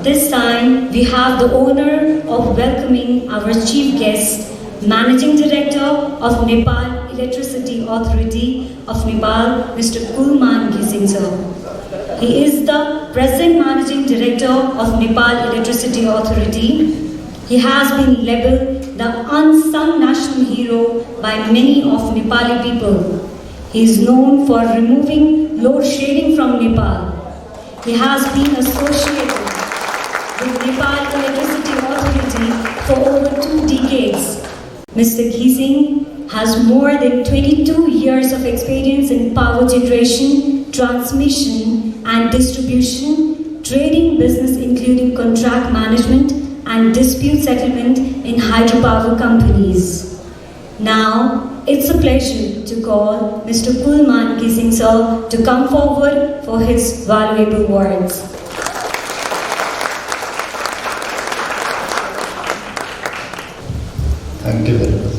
This time, we have the honor of welcoming our chief guest, Managing Director of Nepal Electricity Authority of Nepal, Mr. Kul Man Ghising sir. He is the present Managing Director of Nepal Electricity Authority. He has been labeled the unsung national hero by many of Nepali people. He is known for removing load shedding from Nepal. He has been associated with Nepal Electricity Authority for over 2 decades. Mr. Ghising has more than 22 years of experience in power generation, transmission and distribution, trading business including contract management and dispute settlement in hydropower companies. Now, it's a pleasure to call Mr. Kul Man Ghising sir to come forward for his valuable words. Thank you very much.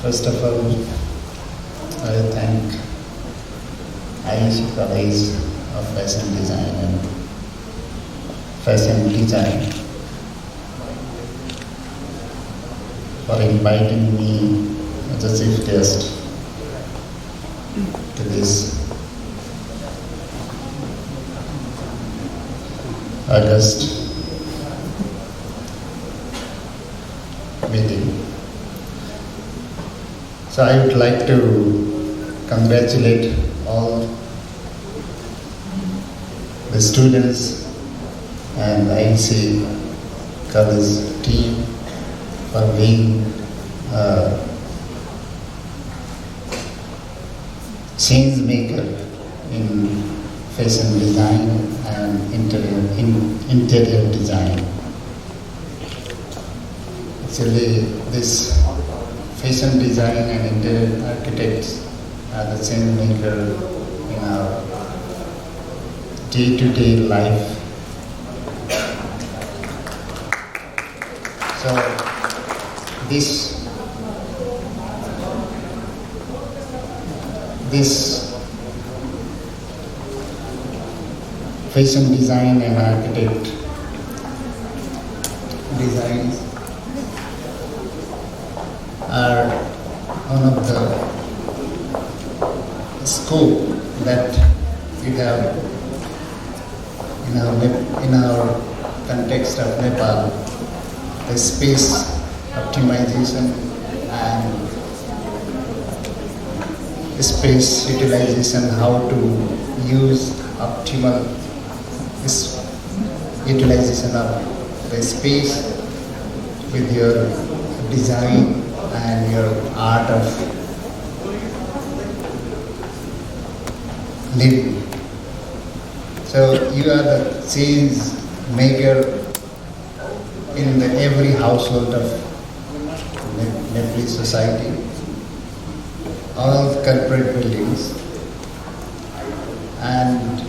First of all, I thank IEC College of Fashion Design and Fashion Design for inviting me as a chief guest to this August meeting. So I would like to congratulate all the students and IEC College team for being change maker in fashion design and interior design. Actually, this fashion design and interior architects are the change maker in our day-to-day life. So this fashion design and architect designs are one of the scope that we have in our context of Nepal, the space optimization and space utilization, how to use optimal utilization of the space with your design and your art of living. So you are the change maker in every household of Nepalese society, all corporate buildings, and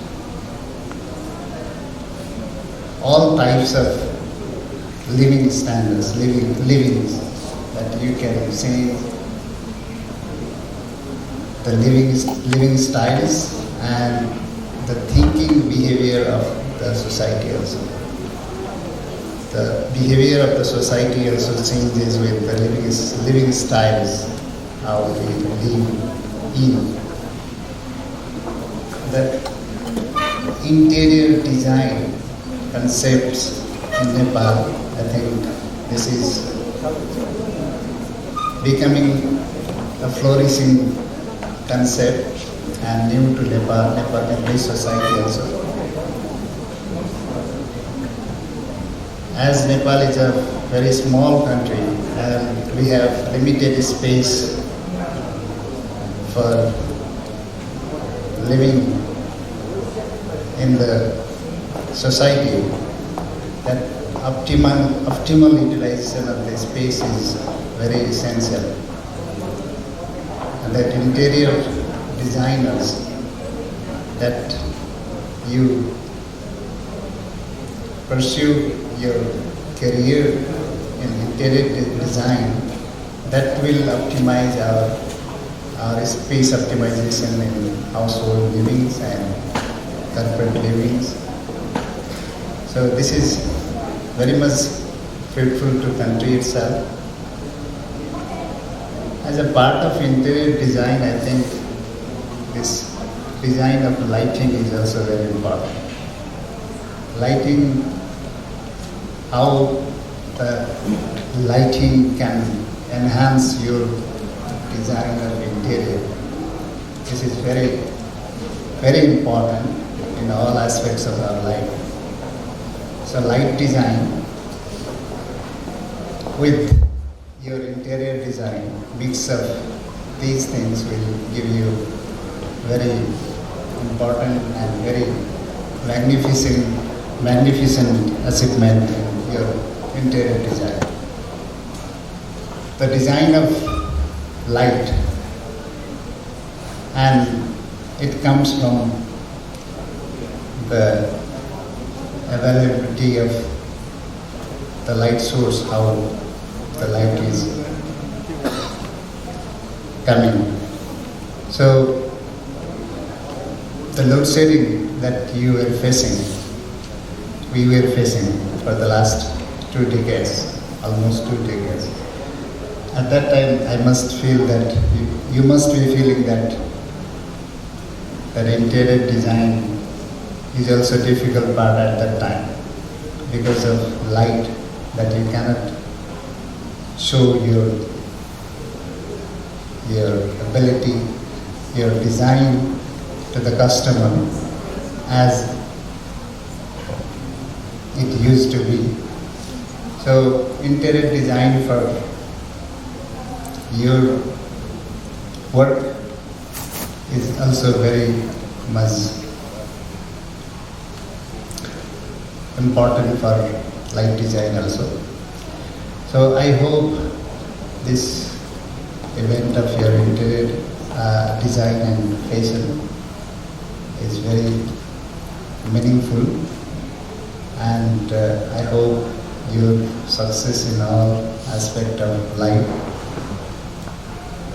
all types of living standards, livings that you can see, the living styles and the thinking behavior of the society also. The behavior of the society also changes with the living styles, how we live in. The interior design concepts in Nepal, I think this is becoming a flourishing concept and new to Nepalese society also. As Nepal is a very small country and we have limited space for living in the society, that optimal utilization of the space is very essential. And that interior designers, that you pursue your career in interior design, that will optimize our space optimization in household livings and corporate livings. So this is very much fruitful to country itself. As a part of interior design, I think this design of lighting is also very important. Lighting, how the lighting can enhance your design of interior. This is very, very important in all aspects of our life. So light design with your interior design, mix of these things will give you very important and very magnificent achievement in your interior design. The design of light, and it comes from the availability of the light source, how the light is coming. So the load shedding that you were facing, we were facing for the last 2 decades, almost 2 decades. At that time, I must feel that you must be feeling that interior design is also a difficult part at that time because of light that you cannot show your ability, your design to the customer as it used to be. So interior design for your work is also very much important for light design also. So I hope this event of your interior design and fashion is very meaningful, and I hope your success in all aspect of life.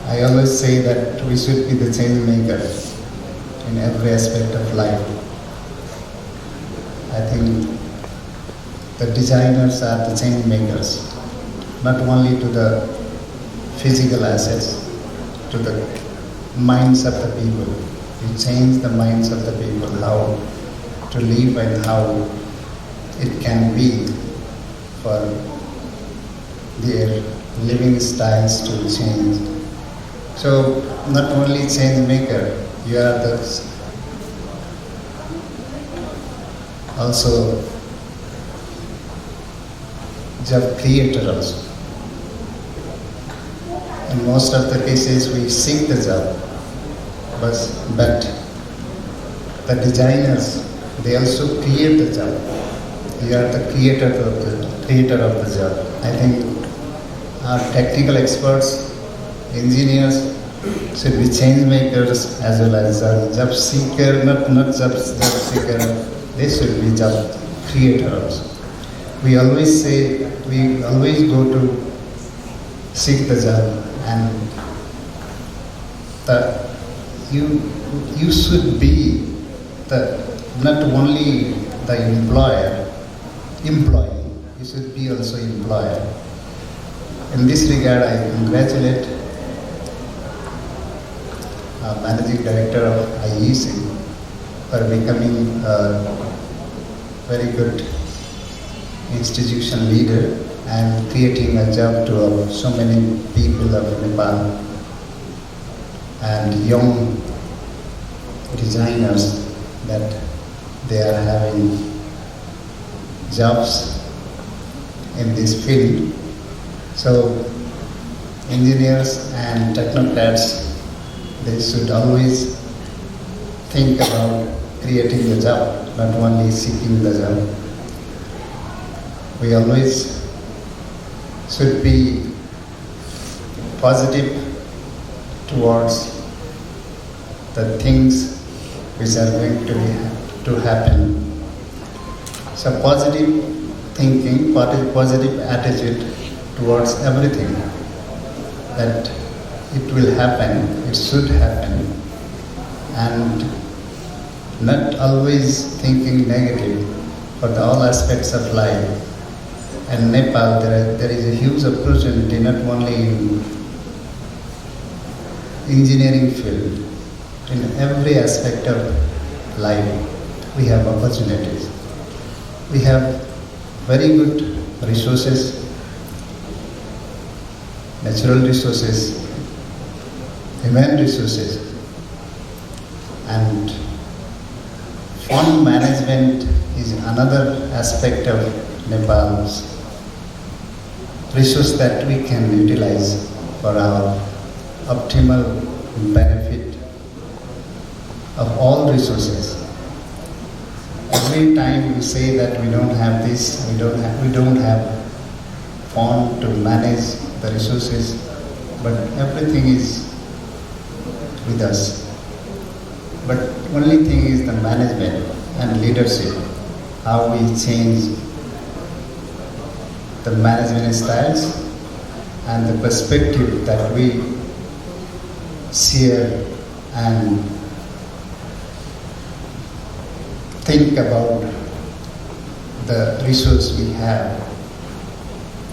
I always say that we should be the change maker in every aspect of life. I think the designers are the change makers, not only to the physical assets, to the minds of the people. You change the minds of the people, how to live and how it can be for their living styles to change. So not only change maker, you are the also job creator also. In most of the cases we seek the job, but the designers, they also create the job. You are the creator of the job. I think our technical experts, engineers should be change makers as well as job seeker, not job seeker, they should be job creator also. We always say, we always go to seek the job, and you should be not only the employee, you should be also employer. In this regard, I congratulate Managing Director of IEC for becoming a very good institution leader and creating a job to so many people of Nepal and young designers that they are having jobs in this field. So engineers and technocrats, they should always think about creating the job, not only seeking the job. We always should be positive towards the things which are going to happen. So positive thinking, positive attitude towards everything, that it will happen, it should happen, and not always thinking negative for all aspects of life. And Nepal, there is a huge opportunity not only in engineering field, in every aspect of life we have opportunities. We have very good resources, natural resources, human resources, and fund management is another aspect of Nepal's resource that we can utilize for our optimal benefit of all resources. Every time we say that we don't have this, we don't have fund to manage the resources, but everything is with us. But only thing is the management and leadership, how we change the management styles and the perspective that we share and think about the resource we have.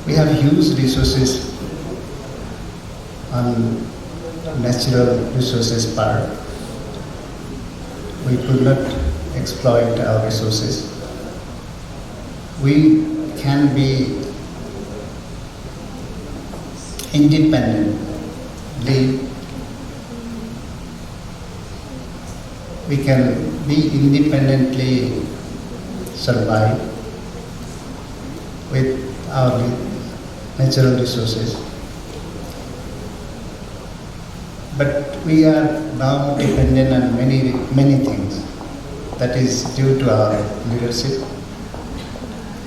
We have huge resources on natural resources part. We could not exploit our resources. We can be independently. We can be independently survive with our natural resources. But we are now dependent on many things. That is due to our leadership.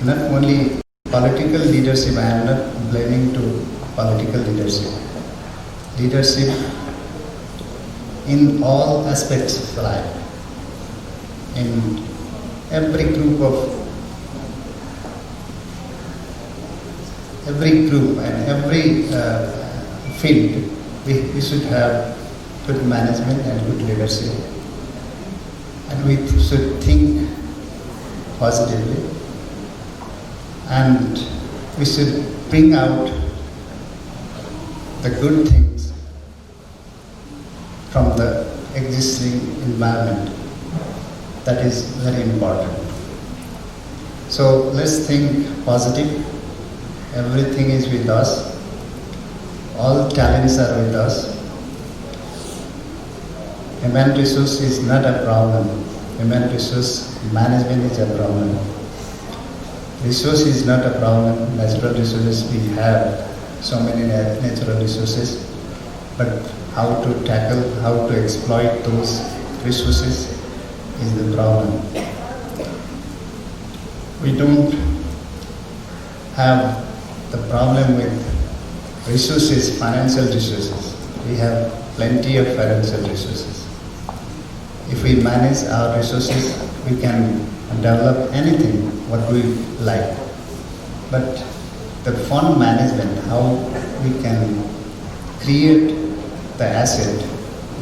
Not only political leadership, I am not blaming to political leadership. Leadership in all aspects of life. In every group and every field, we should have good management and good leadership. And we should think positively. And we should bring out the good things from the existing environment. That is very important. So let's think positive. Everything is with us. All talents are with us. Human resource is not a problem. Human resource management is a problem. Resource is not a problem. Natural resources, we have so many natural resources. But how to tackle, how to exploit those resources is the problem. We don't have the problem with resources, financial resources. We have plenty of financial resources. If we manage our resources, we can develop anything what we like. But the fund management, how we can create the asset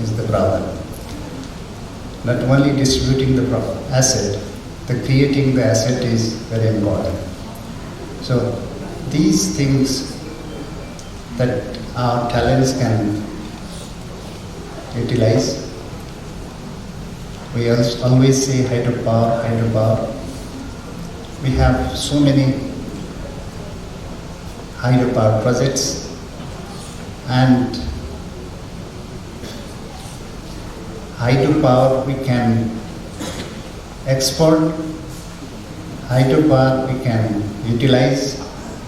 is the problem. Not only distributing the asset, the creating the asset is very important. So these things that our talents can utilize. We always say hydropower, hydropower. We have so many hydropower projects, and hydropower we can export, hydropower we can utilize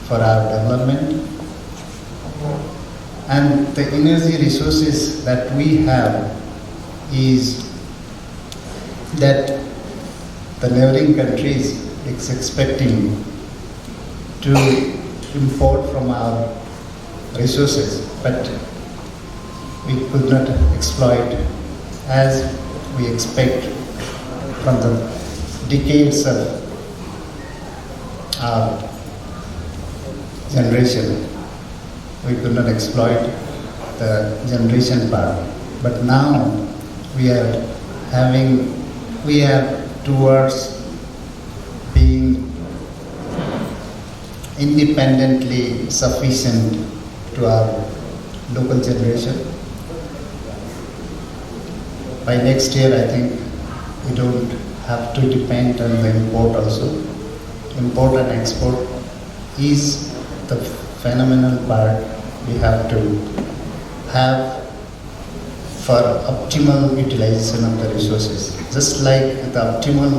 for our development, and the energy resources that we have is that the neighboring countries is expecting to import from our resources, but we could not exploit as we expect from the decades of our generation. We could not exploit the generation part. But now we are having we are towards being independently sufficient to our local generation. By next year, I think we don't have to depend on the import also. Import and export is the phenomenal part we have to have for optimal utilization of the resources. Just like the optimal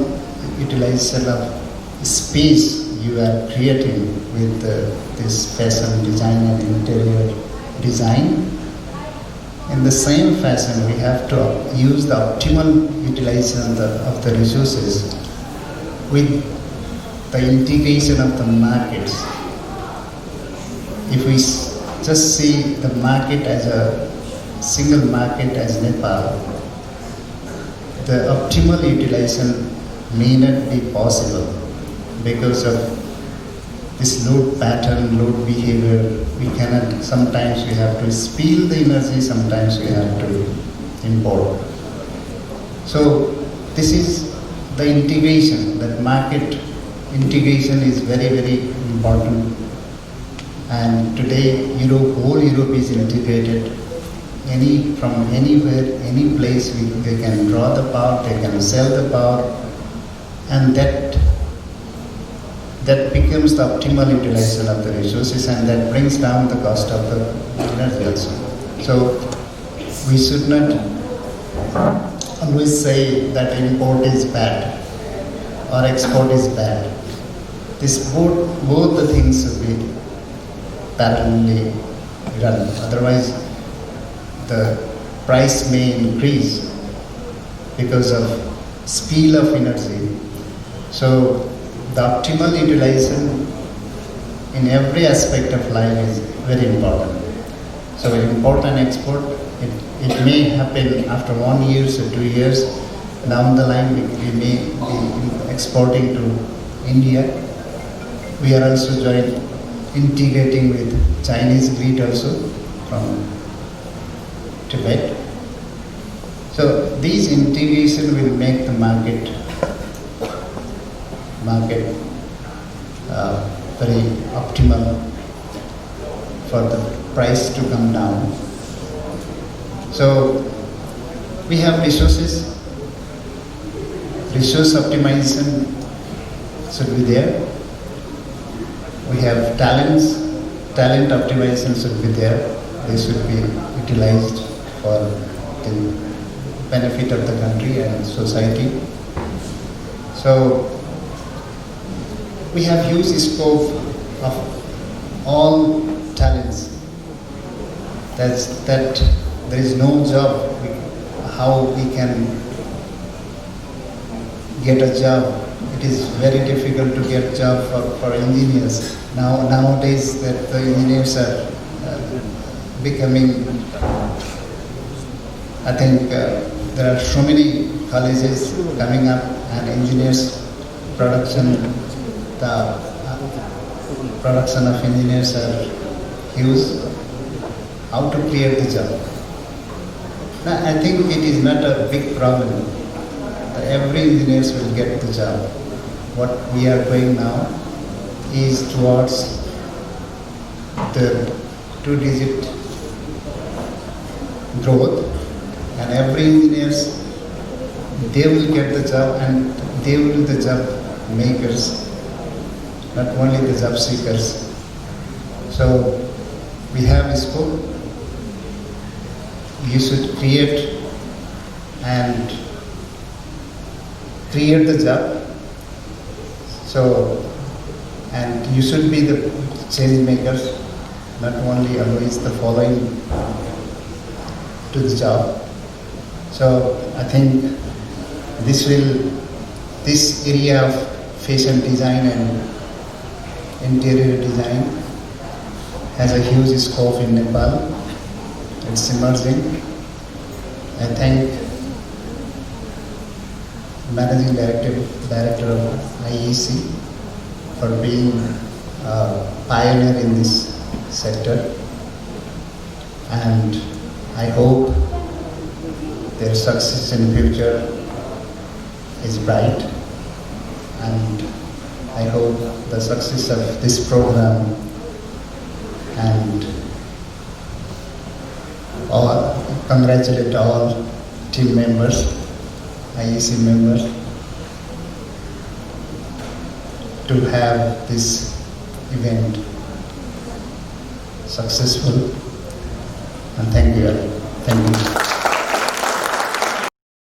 utilization of space you are creating with this fashion design and interior design, in the same fashion we have to use the optimal utilization of the resources with the integration of the markets. If we just see the market as a single market as Nepal, the optimal utilization may not be possible because of this load pattern, load behavior. We cannot, sometimes we have to spill the energy, sometimes we have to import. So this is the integration, that market integration is very, very important. And today whole Europe is integrated. From anywhere, any place, they can draw the power, they can sell the power, and that becomes the optimal utilization of the resources, and that brings down the cost of the energy also. So we should not always say that import is bad or export is bad. This both the things should be parallelly run. Otherwise, the price may increase because of spill of energy. So the optimal utilization in every aspect of life is very important. So import and export, it may happen after 1 year or 2 years. Down the line, we may be exporting to India. We are also integrating with Chinese grid also from Tibet. So these integration will make the market very optimal for the price to come down. So we have resources. Resource optimization should be there. We have talents. Talent optimization should be there. They should be utilized for the benefit of the country and society. So we have huge scope of all talents. That there is no job. How we can get a job? It is very difficult to get a job for engineers. Nowadays, that the engineers are becoming. I think there are so many colleges coming up, and engineers the production of engineers are huge. How to create the job? Now, I think it is not a big problem. Every engineers will get the job. What we are doing now is towards the 2-digit growth, and every engineers, they will get the job, and they will be the job makers, not only the job seekers. So we have a scope. You should create the job. So, and you should be the change makers, not only always the following to the job. So I think this area of fashion design and interior design has a huge scope in Nepal. It's emerging. I thank Managing Director of IEC for being a pioneer in this sector, and I hope their success in future is bright, and I hope the success of this program and congratulate all team members, IEC members, to have this event successful. And thank you. Thank you.